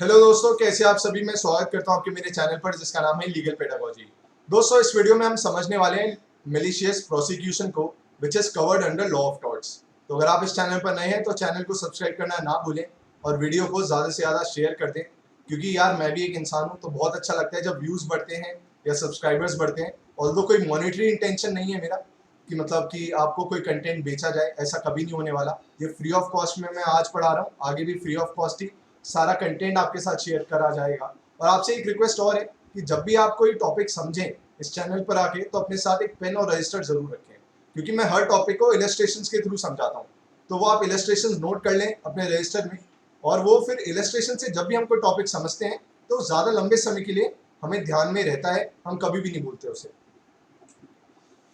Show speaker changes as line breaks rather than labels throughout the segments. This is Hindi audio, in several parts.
हेलो दोस्तों, कैसे आप सभी। मैं स्वागत करता हूं आपके मेरे चैनल पर जिसका नाम है लीगल पेडागोजी। दोस्तों, इस वीडियो में हम समझने वाले हैं मिलिशियस प्रोसिक्यूशन को, which is covered under law of torts. तो अगर आप इस चैनल पर नए हैं तो चैनल को सब्सक्राइब करना ना भूलें और वीडियो को ज़्यादा से ज़्यादा शेयर कर दें, क्योंकि यार मैं भी एक इंसान हूँ तो बहुत अच्छा लगता है जब व्यूज़ बढ़ते हैं या सब्सक्राइबर्स बढ़ते हैं। ऑल्दो कोई मॉनिटरी इंटेंशन नहीं है मेरा कि मतलब कि आपको कोई कंटेंट बेचा जाए, ऐसा कभी नहीं होने वाला। ये फ्री ऑफ कॉस्ट में मैं आज पढ़ा रहा हूँ, आगे भी फ्री ऑफ कॉस्ट ही सारा कंटेंट आपके साथ शेयर करा जाएगा। और आपसे एक रिक्वेस्ट और है कि जब भी आप कोई टॉपिक समझें इस चैनल पर आके तो अपने साथ एक पेन और रजिस्टर जरूर रखें, क्योंकि मैं हर टॉपिक को इलस्ट्रेशंस के थ्रू समझाता हूँ। तो वो आप इलस्ट्रेशंस नोट कर लें अपने रजिस्टर में, और वो फिर इलस्ट्रेशन से जब भी हम कोई टॉपिक समझते हैं तो ज़्यादा लंबे समय के लिए हमें ध्यान में रहता है, हम कभी भी नहीं भूलते उसे।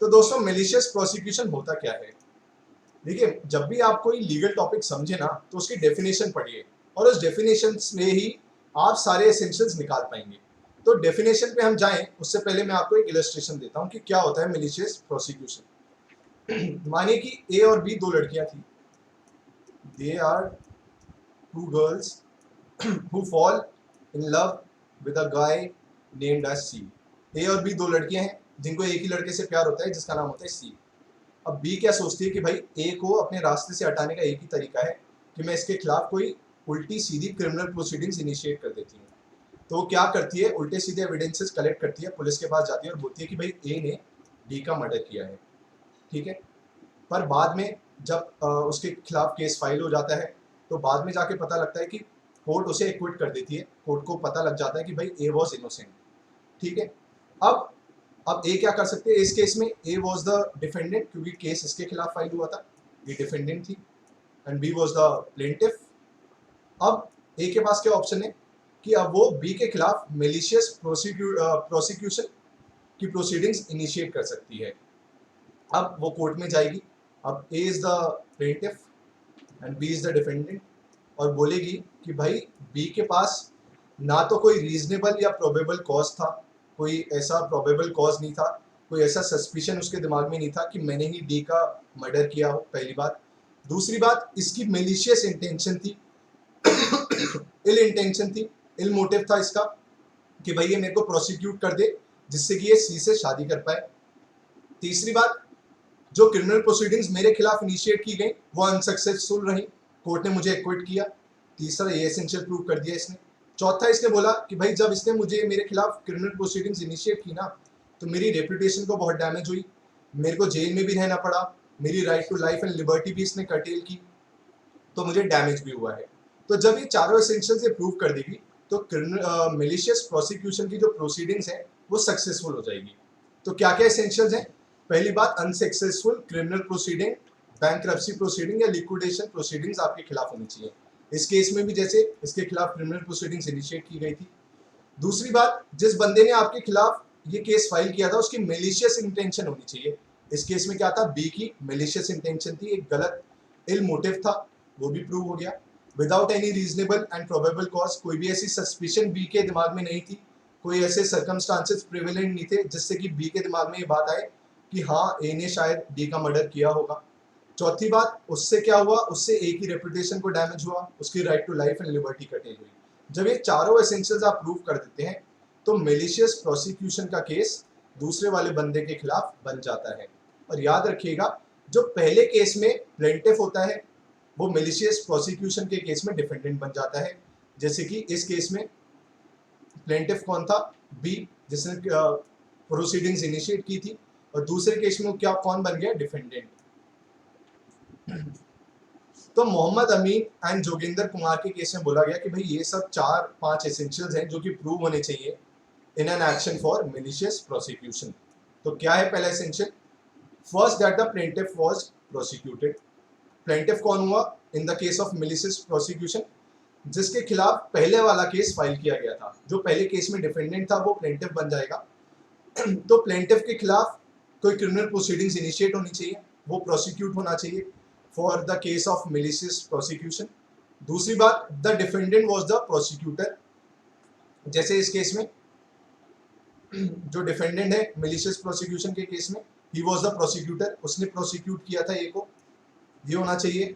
तो दोस्तों, मेलिशियस प्रोसिक्यूशन होता क्या है? देखिए, जब भी आप कोई लीगल टॉपिक समझे ना तो उसकी डेफिनेशन पढ़िए, और उस डेफिनेशन में ही आप सारे एसेंशियल्स निकाल पाएंगे। तो डेफिनेशन पे हम जाएं उससे पहले मैं आपको एक इलस्ट्रेशन देता हूं कि क्या होता है मेलिशियस प्रोसिक्यूशन। मानिए कि ए और बी दो लड़कियां थी। They are two girls who fall in love with a guy named as C. A और बी दो लड़कियां हैं जिनको एक ही लड़के से प्यार होता है जिसका नाम होता है सी। अब बी क्या सोचती है कि भाई ए को अपने रास्ते से हटाने का एक ही तरीका है कि मैं इसके खिलाफ कोई उल्टी सीधी क्रिमिनल प्रोसीडिंग्स इनिशिएट कर देती हूँ। तो वो क्या करती है, उल्टे सीधे एविडेंसेस कलेक्ट करती है, पुलिस के पास जाती है और बोलती है कि भाई ए ने डी का मर्डर किया है। ठीक है। पर बाद में जब उसके खिलाफ केस फाइल हो जाता है तो बाद में जाके पता लगता है कि कोर्ट उसे एक्विट कर देती है। कोर्ट को पता लग जाता है कि भाई ए वॉज इनोसेंट। ठीक है। अब अब ए क्या कर सकते हैं इस केस में? ए वॉज द डिफेंडेंट, क्योंकि केस इसके खिलाफ फाइल हुआ था, ये डिफेंडेंट थी, and B was the plaintiff. अब ए के पास क्या ऑप्शन है कि अब वो बी के खिलाफ मेलिशियस प्रोसिक्यूशन की प्रोसीडिंग्स इनिशिएट कर सकती है। अब वो कोर्ट में जाएगी। अब A is the plaintiff and B is the defendant, और बोलेगी कि भाई बी के पास ना तो कोई रीजनेबल या प्रोबेबल कॉज था, कोई ऐसा प्रोबेबल कॉज नहीं था, कोई ऐसा सस्पिशन उसके दिमाग में नहीं था कि मैंने ही डी का मर्डर किया हो। पहली बात। दूसरी बात, इसकी मेलिशियस इंटेंशन थी, इल इंटेंशन थी, इल मोटिव था इसका कि भाई ये मेरे को प्रोसिक्यूट कर दे जिससे कि ये सी से शादी कर पाए। तीसरी बात, जो क्रिमिनल प्रोसीडिंग्स मेरे खिलाफ इनिशिएट की गई वो अनसक्सेसफुल रही, कोर्ट ने मुझे एक्विट किया। तीसरा, ये एसेंशियल प्रूव कर दिया इसने। चौथा, इसने बोला कि भाई जब इसने मुझे मेरे खिलाफ क्रिमिनल प्रोसीडिंग्स इनिशिएट की ना तो मेरी रेपुटेशन को बहुत डैमेज हुई, मेरे को जेल में भी रहना पड़ा, मेरी right to life and liberty भी इसने कर्टेल की, तो मुझे डैमेज भी हुआ है। तो जब ये चारों एसेंशियल्स ये प्रूव कर देगी तो मेलिशियस प्रोसिक्यूशन की जो प्रोसीडिंग्स है वो सक्सेसफुल हो जाएगी। तो क्या क्या एसेंशियल्स हैं? पहली बात, unsuccessful criminal proceeding, bankruptcy proceeding या लिक्विडेशन प्रोसीडिंग्स आपके खिलाफ होनी चाहिए। इस केस में भी जैसे इसके खिलाफ क्रिमिनल प्रोसीडिंग्स इनिशिएट की गई थी। दूसरी बात, जिस बंदे ने आपके खिलाफ ये केस फाइल किया था उसकी मेलिशियस इंटेंशन होनी चाहिए। इस केस में क्या था, बी की मेलिशियस इंटेंशन थी, एक गलत इल मोटिव था, वो भी प्रूव हो गया। Without any reasonable and probable cause, कोई भी ऐसी सस्पिशन बी के दिमाग में नहीं थी, कोई ऐसे सर्कमस्टांसेस प्रिवेलेंट नहीं थे जिससे कि बी के दिमाग में ये बात आए कि हाँ ए ने शायद डी का मर्डर किया होगा। चौथी बात, उससे क्या हुआ, उससे ए की रेपुटेशन को डैमेज हुआ, उसकी right to life and liberty curtail हुई। जब ये चारों एसेंशियल्स आप प्रूव कर देते हैं तो मेलिशियस प्रोसिक्यूशन का केस दूसरे वाले बंदे के खिलाफ बन जाता है। और याद रखिएगा, जो पहले केस में प्लेंटिफ होता है वो मेलिशियस प्रोसिक्यूशन के केस में डिफेंडेंट बन जाता है। जैसे कि इस केस में प्लेंटिफ कौन था? बी, जिसने प्रोसीडिंग्स इनिशिएट की थी, और दूसरे केस में क्या कौन बन गया? डिफेंडेंट। तो मोहम्मद अमीन एंड जोगिंदर कुमार के केस में बोला गया कि भाई ये सब 4-5 एसेंशियल्स हैं जो कि प्रूव होने चाहिए in an action for malicious prosecution. तो क्या है पहला essential? First, that the plaintiff was prosecuted. Plaintiff कौन हुआ in the case of malicious prosecution? जिसके खिलाफ पहले वाला केस फाइल किया गया था। जो पहले केस में डिफेंडेंट था वो प्लेंटिफ बन जाएगा। तो प्लेंटिफ के खिलाफ कोई क्रिमिनल प्रोसीडिंग्स इनिशिएट होनी चाहिए, वो प्रोसिक्यूट होना चाहिए for the case of malicious prosecution. दूसरी बात, the defendant was the prosecutor. जैसे इस केस में जो डिफेंडेंट है मेलिशियस प्रोसिक्यूशन के केस में, ही वाज द प्रोसिक्यूटर, उसने प्रोसिक्यूट किया था ए को, ये होना चाहिए।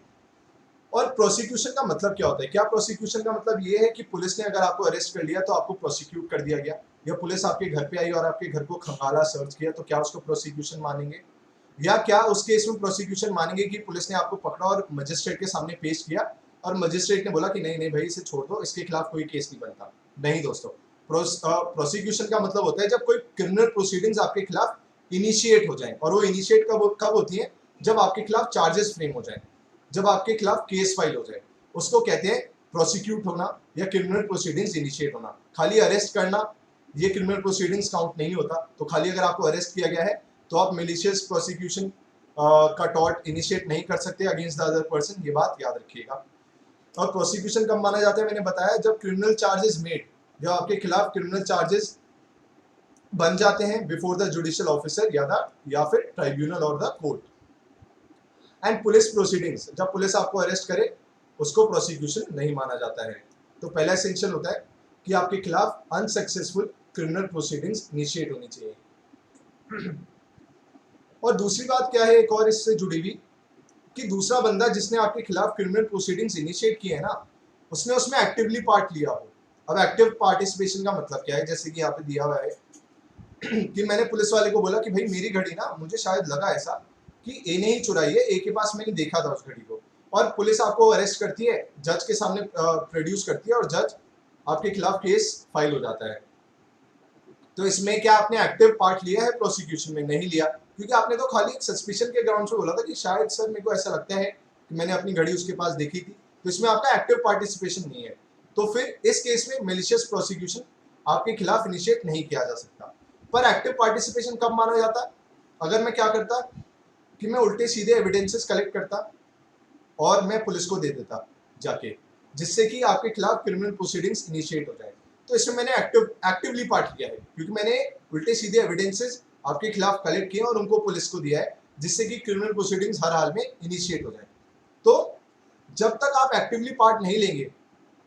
और प्रोसिक्यूशन का मतलब क्या होता है? क्या प्रोसिक्यूशन का मतलब ये है कि पुलिस ने अगर आपको अरेस्ट कर लिया तो आपको प्रोसिक्यूट कर दिया गया, या पुलिस आपके घर पे आई और आपके घर को खंगाला, सर्च किया, तो क्या उसको प्रोसिक्यूशन मानेंगे? या क्या उस केस में प्रोसिक्यूशन मानेंगे कि पुलिस ने आपको पकड़ा और मजिस्ट्रेट के सामने पेश किया और मजिस्ट्रेट ने बोला कि नहीं नहीं भाई इसे छोड़ दो, इसके खिलाफ कोई केस नहीं बनता? नहीं दोस्तों, प्रोसिक्यूशन का मतलब होता है जब कोई क्रिमिनल प्रोसीडिंग्स आपके खिलाफ इनिशिएट हो जाएं, और वो इनिशिएट कब होती है? जब आपके खिलाफ चार्जेस फ्रेम हो जाएं, जब आपके खिलाफ केस फाइल हो जाए, उसको कहते हैं प्रोसिक्यूट होना या क्रिमिनल प्रोसीडिंग्स इनिशिएट होना। खाली अरेस्ट करना ये क्रिमिनल प्रोसीडिंग्स काउंट नहीं होता। तो खाली अगर आपको अरेस्ट किया गया है तो आप मिलिशियस प्रोसिक्यूशन का टॉर्ट इनिशिएट नहीं कर सकते अगेंस्ट द अदर पर्सन, ये बात याद रखिएगा। और प्रोसिक्यूशन कब माना जाता है? मैंने बताया जब क्रिमिनल चार्जेस मेड, जब आपके खिलाफ क्रिमिनल चार्जेस बन जाते हैं बिफोर द जुडिशियल ऑफिसर या फिर ट्राइब्यूनल और the court. And police proceedings, जब पुलिस आपको अरेस्ट करे उसको प्रोसिक्यूशन नहीं माना जाता है। तो पहला एसेंशियल होता है कि आपके खिलाफ अनसक्सेसफुल क्रिमिनल प्रोसीडिंग्स इनिशिएट होनी चाहिए। और दूसरी बात क्या है एक और इससे जुड़ी हुई, कि दूसरा बंदा जिसने आपके खिलाफ क्रिमिनल प्रोसीडिंग्स इनिशिएट किए हैं ना, उसने उसमें एक्टिवली पार्ट लिया हो। अब एक्टिव पार्टिसिपेशन का मतलब क्या है? जैसे कि यहाँ पे दिया हुआ है कि मैंने पुलिस वाले को बोला कि भाई मेरी घड़ी ना, मुझे शायद लगा ऐसा कि ए ने ही चुराई है, ए के पास मैंने देखा था उस घड़ी को, और पुलिस आपको अरेस्ट करती है, जज के सामने प्रोड्यूस करती है और जज आपके खिलाफ केस फाइल हो जाता है। तो इसमें क्या आपने एक्टिव पार्ट लिया है प्रोसिक्यूशन में? नहीं लिया, क्योंकि आपने तो खाली एक सस्पिशन के ग्राउंड पे बोला था कि शायद सर मेरे को ऐसा लगता है कि मैंने अपनी घड़ी उसके पास देखी थी। तो इसमें आपका एक्टिव पार्टिसिपेशन नहीं है। तो फिर इस केस में मेलिशियस प्रोसिक्यूशन आपके खिलाफ इनिशिएट नहीं किया जा सकता। पर एक्टिव पार्टिसिपेशन कब माना जाता है? अगर मैं क्या करता कि मैं उल्टे सीधे एविडेंसेस कलेक्ट करता और मैं पुलिस को दे देता जाके, जिससे कि आपके खिलाफ क्रिमिनल प्रोसीडिंग्स इनिशिएट हो जाए। तो इसमें मैंने एक्टिवली पार्ट लिया है, क्योंकि मैंने उल्टे सीधे एविडेंसेस आपके खिलाफ कलेक्ट किए और उनको पुलिस को दिया है, जिससे कि क्रिमिनल प्रोसीडिंग्स हर हाल में इनिशिएट हो जाए। तो जब तक आप एक्टिवली पार्ट नहीं लेंगे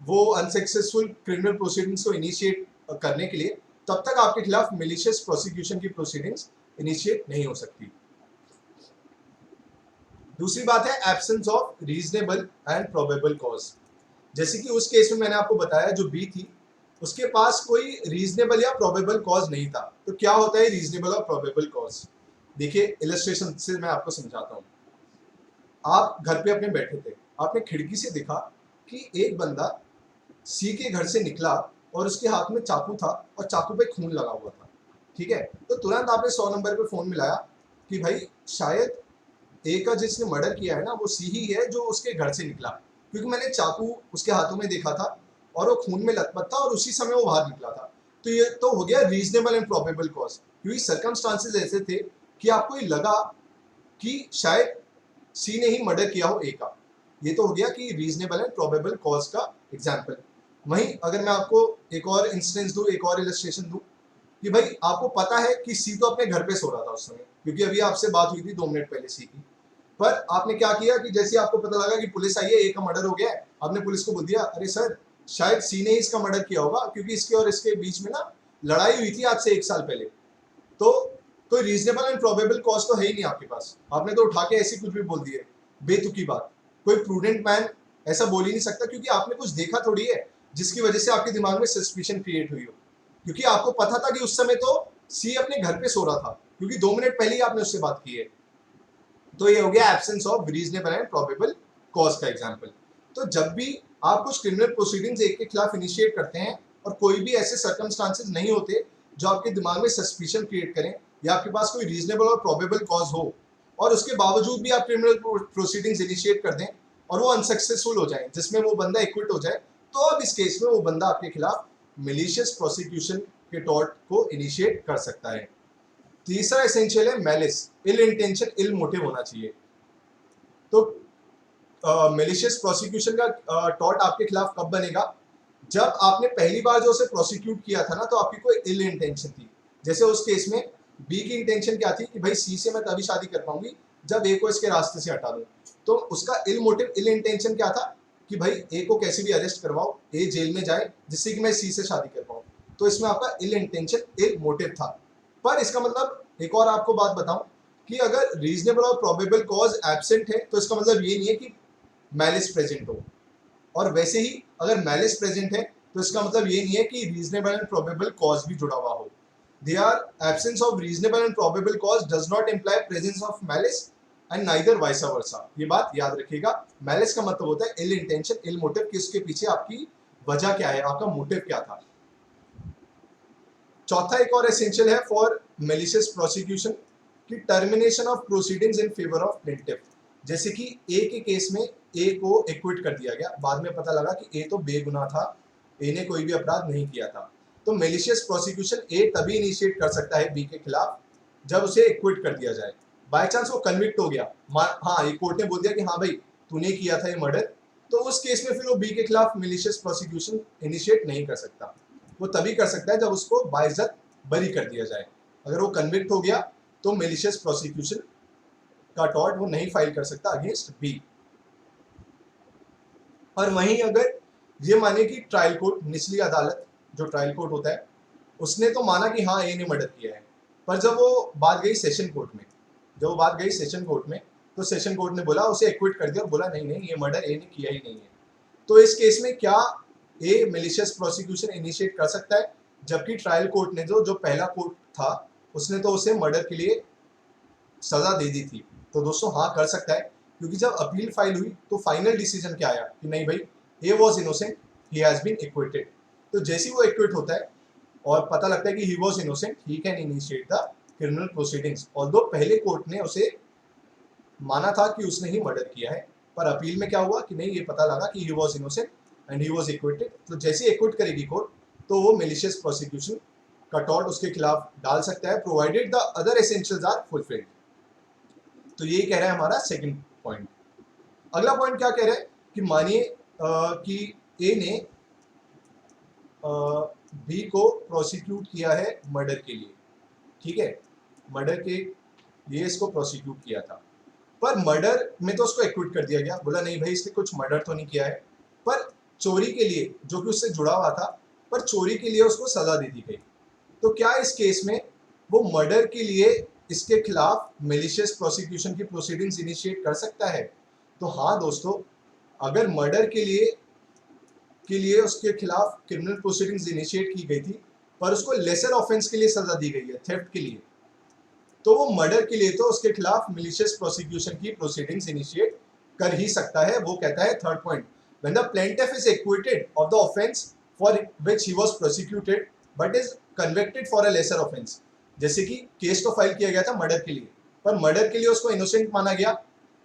वो अनसक्सेसफुल क्रिमिनल प्रोसीडिंग्स को इनिशिएट करने के लिए, तब तक आपके खिलाफ मिलिशियस प्रोसिक्यूशन की प्रोसीडिंग्स इनिशिएट नहीं हो सकती। दूसरी बात है absence of reasonable and probable cause. जैसे कि उस केस में मैंने आपको बताया जो बी थी, उसके पास कोई रीजनेबल या प्रोबेबल कॉज नहीं था। तो क्या होता है रीजनेबल और प्रोबेबल कॉज? देखिए इलस्ट्रेशन से मैं आपको समझाता हूँ। आप घर पे अपने बैठे थे, आपने खिड़की से देखा कि एक बंदा सी के घर से निकला और उसके हाथ में चाकू था और चाकू पे खून लगा हुआ था, ठीक है? तो तुरंत आपने 100 नंबर पे फोन मिलाया कि भाई शायद ए का जिसने मर्डर किया है ना वो सी ही है जो उसके घर से निकला, क्योंकि मैंने चाकू उसके हाथों में देखा था और वो खून में लथपथ था और उसी समय वो बाहर निकला था। तो ये तो हो गया रीजनेबल एंड प्रोबेबल कॉज, क्योंकि सर्कमस्टांसेस ऐसे थे कि आपको ये लगा कि शायद सी ने ही मर्डर किया हो ए का। ये तो हो गया कि रीजनेबल एंड प्रोबेबल कॉज का एग्जाम्पल। वहीं अगर मैं आपको एक और इंस्टेंस दूं, एक और इलस्ट्रेशन दूं, कि भाई आपको पता है कि सी तो अपने घर पे सो रहा था उस समय, क्योंकि अभी आपसे बात हुई थी 2 मिनट पहले सी की। पर आपने क्या किया कि जैसे आपको पता लगा कि पुलिस आई है, ए का मर्डर हो गया है, आपने पुलिस को बोल दिया अरे सर शायद सी ने ही इसका मर्डर किया होगा, क्योंकि इसके और इसके बीच में ना लड़ाई हुई थी आज से 1 साल पहले। तो कोई रीजनेबल एंड प्रोबेबल कॉज तो है ही नहीं आपके पास, आपने तो उठा के ऐसी कुछ भी बोल दिए बेतुकी बात। कोई प्रूडेंट मैन ऐसा बोल ही नहीं सकता, क्योंकि आपने कुछ देखा थोड़ी है जिसकी वजह से आपके दिमाग में सस्पिशन क्रिएट हुई हो, क्योंकि आपको पता था कि उस समय तो सी अपने घर पे सो रहा था, क्योंकि 2 मिनट पहले ही आपने उससे बात की है। तो ये हो गया absence of reasonable and probable cause का एग्जांपल। तो जब भी आप कुछ क्रिमिनल प्रोसीडिंग्स एक के खिलाफ इनिशिएट करते हैं और कोई भी ऐसे सर्कमस्टांसेस नहीं होते जो आपके दिमाग में सस्पिशन क्रिएट करें, या आपके पास कोई रीजनेबल और प्रोबेबल कॉज हो और उसके बावजूद भी आप क्रिमिनल प्रोसीडिंग्स इनिशिएट कर दें और वो अनसक्सेसफुल हो जाए, जिसमें वो बंदा एक्विट हो जाए, तो अब इस केस में वो बंदा आपके खिलाफ मिलिशियस प्रोसिक्यूशन के टॉर्ट को इनिशिएट कर सकता है। तीसरा एसेंशियल है मैलिस, इल इंटेंशन, इल मोटिव होना चाहिए। तो मिलिशियस प्रोसिक्यूशन का टॉर्ट आपके खिलाफ कब बनेगा? जब आपने पहली बार जो उसे प्रोसिक्यूट किया था ना, तो आपकी कोई इल इंटेंशन थी। जैसे उस केस में बी की इंटेंशन क्या थी कि भाई सी से मैं तभी शादी कर पाऊंगी जब ए को इसके रास्ते से हटा दूं। तो उसका इल मोटिव, इल इंटेंशन क्या था कि भाई ए को कैसे भी अरेस्ट करवाओ, ए जेल में जाए, जिससे कि मैं सी से शादी कर पाऊं। तो इसमें आपका इल इंटेंशन, इल मोटिव था। पर इसका मतलब एक और आपको बात बताऊं कि अगर रीजनेबल और प्रोबेबल कॉज एब्सेंट है तो इसका मतलब ये नहीं है कि मैलिस प्रेजेंट हो। और वैसे ही अगर मैलिस प्रेजेंट है तो इसका मतलब ये नहीं है कि रीजनेबल एंड प्रोबेबल कॉज भी जुड़ा हुआ हो। They are absence of reasonable and probable cause does not imply presence of malice and neither vice versa. ये बात याद रखिएगा। मैलिस का मतलब होता है इल इंटेंशन, इल मोटिव, कि उसके पीछे आपकी वजह क्या है, आपका मोटिव क्या था। चौथा एक और एसेंशियल है फॉर मेलिशियस प्रोसिक्यूशन की termination of proceedings in favour of plaintiff. जैसे कि ए के केस में ए को एक्विट कर दिया गया, बाद में पता लगा कि ए तो बेगुनाह था, ए ने कोई भी अपराध नहीं किया था। तो मेलिशियस प्रोसिक्यूशन ए तभी इनिशिएट कर सकता है बी के खिलाफ जब उसे एक्विट कर दिया जाए। बाय चांस वो कन्विक्ट हो गया, हाँ ये कोर्ट ने बोल दिया कि हाँ भाई तूने किया था ये मर्डर, तो उस केस में फिर वो बी के खिलाफ मेलिशियस प्रोसिक्यूशन इनिशिएट नहीं कर सकता। वो तभी कर सकता है जब उसको बाइज्जत बरी कर दिया जाए। अगर वो कन्विक्ट हो गया तो मेलिशियस प्रोसिक्यूशन का टॉर्ट वो नहीं फाइल कर सकता अगेंस्ट बी। और वहीं अगर ये माने कि ट्रायल कोर्ट, निचली अदालत जो ट्रायल कोर्ट होता है, उसने तो माना कि हाँ ए ने मर्डर किया है, पर जब वो बात गई सेशन कोर्ट में, जब वो बात गई सेशन कोर्ट में, तो सेशन कोर्ट ने बोला, उसे एक्विट कर दिया और बोला नहीं नहीं ये मर्डर ए ने किया ही नहीं है। तो इस केस में क्या ए मेलिशियस प्रोसिक्यूशन इनिशिएट कर सकता है, जबकि ट्रायल कोर्ट ने जो पहला कोर्ट था उसने तो उसे मर्डर के लिए सजा दे दी थी। तो दोस्तों हाँ कर सकता है, क्योंकि जब अपील फाइल हुई तो फाइनल डिसीजन क्या आया कि नहीं भाई A was innocent, he has been acquitted. तो जैसे ही वो एक्विट होता है और पता लगता है कि he was innocent, he can initiate the criminal proceedings. Although पहले कोर्ट ने उसे माना था कि उसने ही मर्डर किया है, पर अपील में क्या हुआ कि नहीं ये पता लगा कि he was innocent and he was acquitted. तो जैसे ही एक्विट करेगी कोर्ट तो वो मेलिशियस प्रोसिक्यूशन का टॉर्ट उसके खिलाफ डाल सकता है, provided the other essentials are fulfilled. तो ये कह रहा है हमारा सेकंड पॉइंट। अगला पॉइंट क्या कह रहा है कि मानिए कि ए ने बी को प्रोसिक्यूट किया है मर्डर के लिए, ठीक है, मर्डर के लिए इसको प्रोसिक्यूट किया था, पर मर्डर में तो उसको एक्विट कर दिया गया, बोला नहीं भाई इसने कुछ मर्डर तो नहीं किया है, पर चोरी के लिए जो कि उससे जुड़ा हुआ था, पर चोरी के लिए उसको सजा दे दी गई। तो क्या इस केस में वो मर्डर के लिए इसके खिलाफ मेलिशियस प्रोसिक्यूशन की प्रोसीडिंग्स इनिशिएट कर सकता है? तो हाँ दोस्तों, अगर मर्डर के लिए उसके खिलाफ क्रिमिनल प्रोसीडिंग्स इनिशिएट की गई थी, पर उसको लेसर ऑफेंस के लिए सजा दी गई है, थेफ्ट के लिए, तो वो मर्डर के लिए तो उसके खिलाफ मेलिशियस प्रोसिक्यूशन की प्रोसीडिंग्स इनिशिएट कर ही सकता है। वो कहता है third point, when the plaintiff is acquitted of the offence for which he was prosecuted but is convicted for a lesser offence. जैसे कि केस तो फाइल किया गया था मर्डर के लिए, पर मर्डर के लिए उसको इनोसेंट माना गया,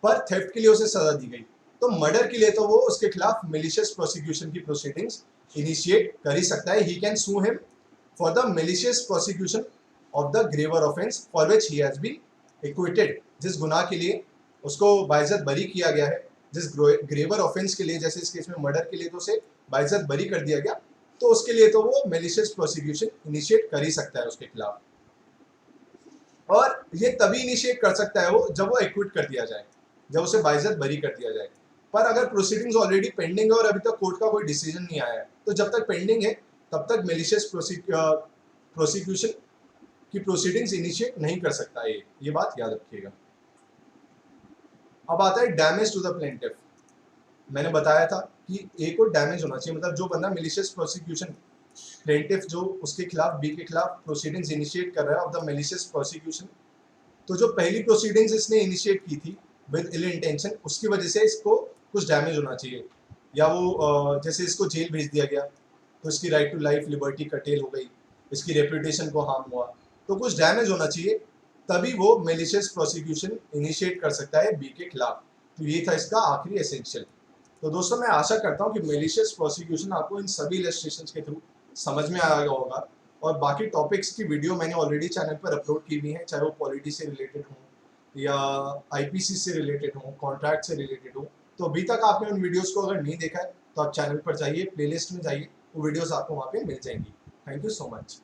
पर थेफ्ट के लिए उसे सजा दी गई। तो मर्डर के लिए तो वो उसके खिलाफ मेलिशियस प्रोसिक्यूशन की प्रोसीडिंग्स इनिशिएट कर ही सकता है। He can sue him for the malicious prosecution of the graver offence for which he has been acquitted. जिस गुनाह के लिए उसको बाइज्जत बरी किया गया है, जिस ग्रेवर ऑफेंस के लिए, जैसे इस केस में मर्डर के लिए तो उसे बाइज्जत बरी कर दिया गया, तो उसके लिए तो वो मेलिशियस प्रोसिक्यूशन इनिशिएट कर ही सकता है उसके खिलाफ। और ये तभी इनिशिएट कर सकता है वो जब वो एक्विट कर दिया जाए, जब उसे बाइज्जत बरी कर दिया जाए। पर अगर प्रोसीडिंग्स ऑलरेडी पेंडिंग है और अभी तक कोर्ट का कोई डिसीजन नहीं आया है, तो जब तक पेंडिंग है तब तक मेलिशियस प्रोसिक्यूशन की प्रोसीडिंग्स इनिशिएट नहीं कर सकता है। ये बात याद रखिएगा। अब आता है डैमेज टू द प्लेंटिफ। मैंने बताया था कि ए को डैमेज होना चाहिए, मतलब जो बंदा मेलिशियस प्रोसिक्यूशन, प्लेंटिफ जो उसके खिलाफ बी के खिलाफ प्रोसीडिंग्स इनिशिएट कर रहा है ऑफ द मेलिशियस प्रोसिक्यूशन, तो जो पहली प्रोसीडिंग्स इसने इनिशिएट की थी विद इल इंटेंशन, उसकी वजह से इसको कुछ डैमेज होना चाहिए। या वो जैसे इसको जेल भेज दिया गया तो इसकी राइट टू लाइफ लिबर्टी कटेल हो गई, इसकी रेपुटेशन को हार्म हुआ, तो कुछ डैमेज होना चाहिए, तभी वो मेलिशियस प्रोसिक्यूशन इनिशिएट कर सकता है बी के खिलाफ। तो ये था इसका आखिरी एसेंशियल। तो दोस्तों मैं आशा करता हूँ कि मेलिशियस प्रोसिक्यूशन आपको इन सभी इलस्ट्रेशंस के थ्रू समझ में आ गया होगा। और बाकी टॉपिक्स की वीडियो मैंने ऑलरेडी चैनल पर अपलोड की हुई है, चाहे वो पॉलिटी से रिलेटेड हो या आईपीसी से रिलेटेड हो, कॉन्ट्रैक्ट से रिलेटेड हो। तो अभी तक आपने उन वीडियोस को अगर नहीं देखा है तो आप चैनल पर जाइए, प्लेलिस्ट में जाइए, वो वीडियोस आपको वहाँ पे मिल जाएंगी। Thank you so much.